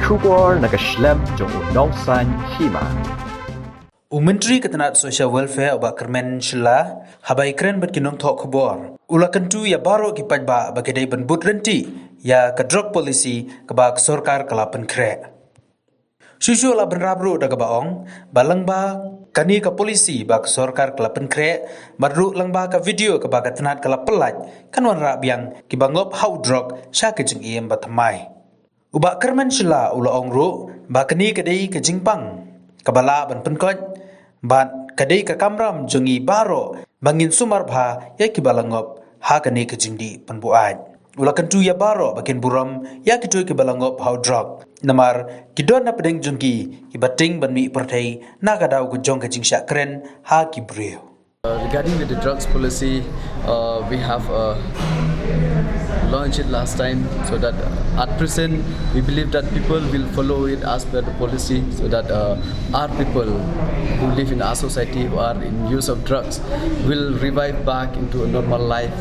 Shubor Nagaslem Jong Nongsan Hima. Menteri Ketenaga Sosial Welfare ba Kyrmen Shylla habai keren bat kinong thok khobor ulakan tu ya baro ki pajba ba kedai ban but renti ya ka Drok policy ka ba sarkar kalapan kre Shushu la ban rabru daga baong balang ba kani ka polisi ba sarkar kalapan kre madru lang ba ka video ka ba ketenat kala pelaj kanwan ra biang ki ba Ngop hau Drok sha ke Jingim ba thamai uba Kyrmen Shylla ula ong ru ba kani kedai ke jingpang kabala ban penkoj ban kadai ka kamram jungi baro bangin sumar bha ya kibala Ngop ha kani ka jingdi panbuaj ulakan tu ya baro bakin buram ya kitoi kibala Ngop hau Drok namar kidon na pedeng jungi kibating ban mi pertai naga dau ku jong ka jingsha kren ha kibreu. Regarding with the drugs policy, we have launched it last time, so that at present we believe that people will follow it as per the policy, so that our people who live in our society who are in use of drugs will revive back into a normal life.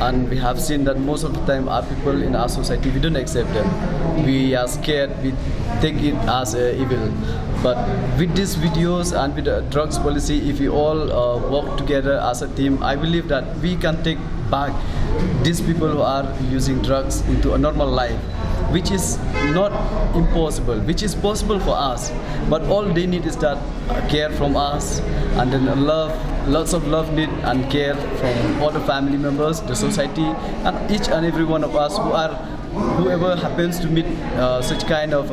And we have seen that most of the time our people in our society, we don't accept them. We are scared, we take it as evil. But with these videos and with the drugs policy, if we all work together as a team, I believe that we can take back these people who are using drugs into a normal life, which is not impossible, which is possible for us. But all they need is that care from us, and then love, lots of love need and care from all the family members, the society, and each and every one of us whoever happens to meet such kind of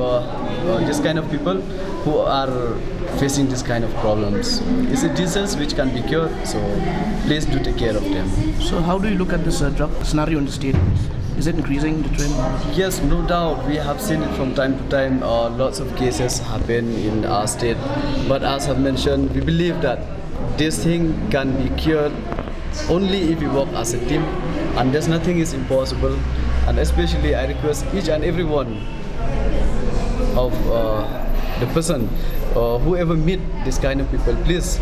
this kind of people who are facing this kind of problems. It's a disease which can be cured, so please do take care of them. So how do you look at this drug scenario in the state? Is it increasing the trend? Yes, no doubt. We have seen it from time to time. Lots of cases happen in our state. But as I've mentioned, we believe that this thing can be cured only if we work as a team, and there's nothing is impossible. And especially I request each and every one of the person whoever meet this kind of people, please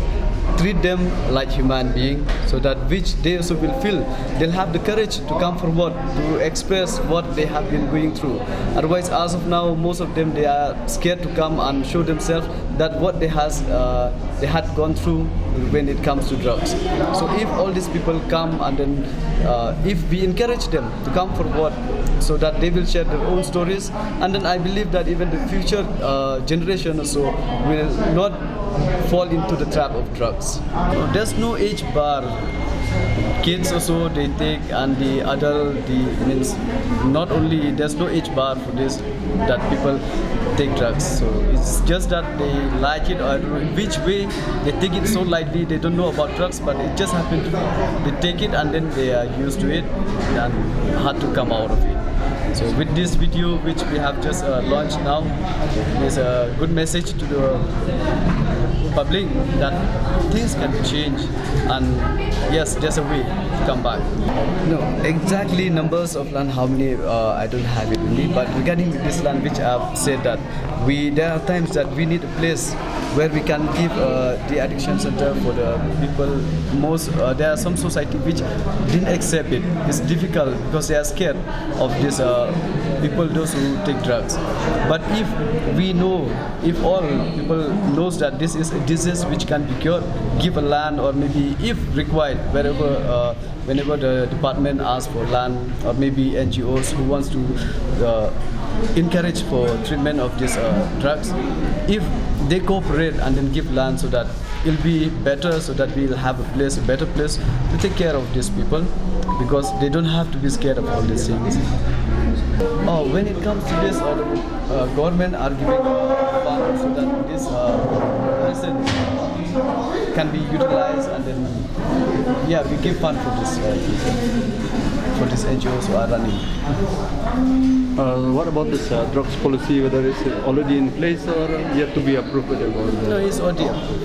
treat them like human being, so that which they also will feel they'll have the courage to come forward to express what they have been going through. Otherwise, as of now, most of them, they are scared to come and show themselves that what they had gone through when it comes to drugs. So if all these people come, and then if we encourage them to come forward, so that they will share their own stories, and then I believe that even the future generation also will not fall into the trap of drugs. There's no age bar. Kids also they take, and the adult, means not only there's no age bar for this, that people take drugs. So it's just that they like it, or in which way they take it so lightly. They don't know about drugs, but it just happened to be they take it and then they are used to it and had to come out of it. So with this video which we have just launched now, is a good message to the public that things can be changed, and yes, there's a way to come back. No, exactly numbers of land, how many, I don't have it with me, but regarding this land which I've said that there are times that we need a place where we can give the addiction center for the people. There are some society which didn't accept it. It's difficult because they are scared of these people, those who take drugs. But if we know, if all people knows that this is a disease which can be cured, give a land, or maybe if required, whenever the department asks for land, or maybe NGOs who wants to encourage for treatment of these drugs, if they cooperate and then give land, so that it'll be better, so that we'll have a better place to take care of these people, because they don't have to be scared of all these things. When it comes to this, the government are giving funds so that this person can be utilized, and then we give fund for this NGOs who are running. What about this drugs policy, whether it's already in place or yet to be approved? No, it's already approved.